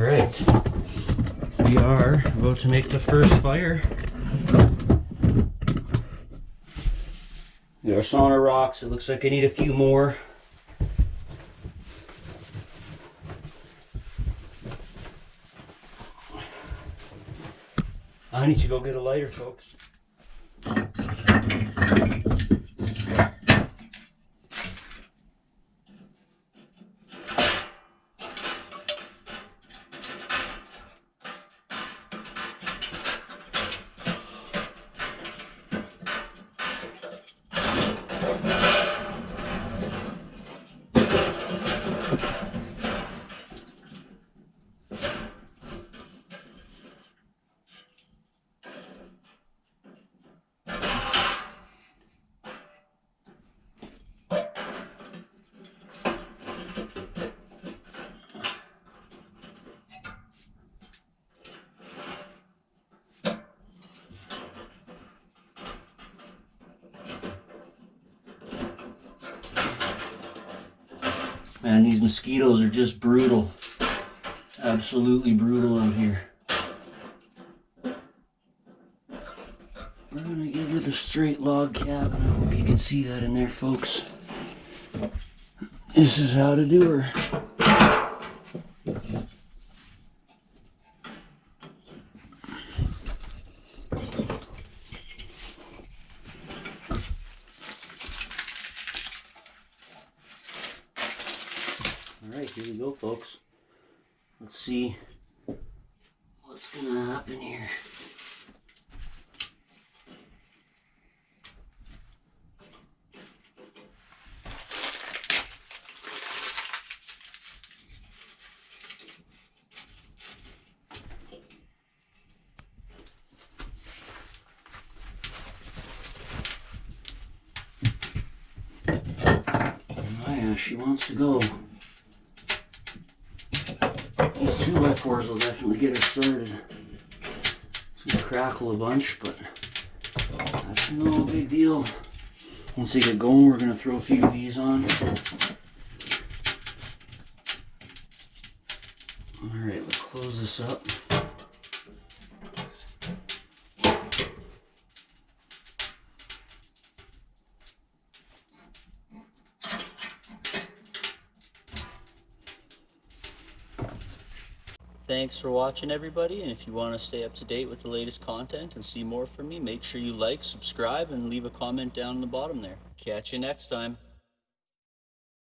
Alright, we are about to make the first fire. Our sauna rocks. It looks like I need a few more. I need to go get a lighter, folks. Man, these mosquitoes are just brutal. Absolutely brutal out here. We're gonna give her the straight log cabin. I hope you can see that in there, folks. This is how to do her. Alright, here we go, folks. Let's see what's gonna happen here. Oh yeah, she wants to go. These 2x4s will definitely get her started. It's gonna crackle a bunch, but that's no big deal. Once they get going, we're gonna throw a few of these on. Alright, let's close this up. Thanks for watching, everybody, and if you want to stay up to date with the latest content and see more from me, make sure you like, subscribe, and leave a comment down in the bottom there. Catch you next time.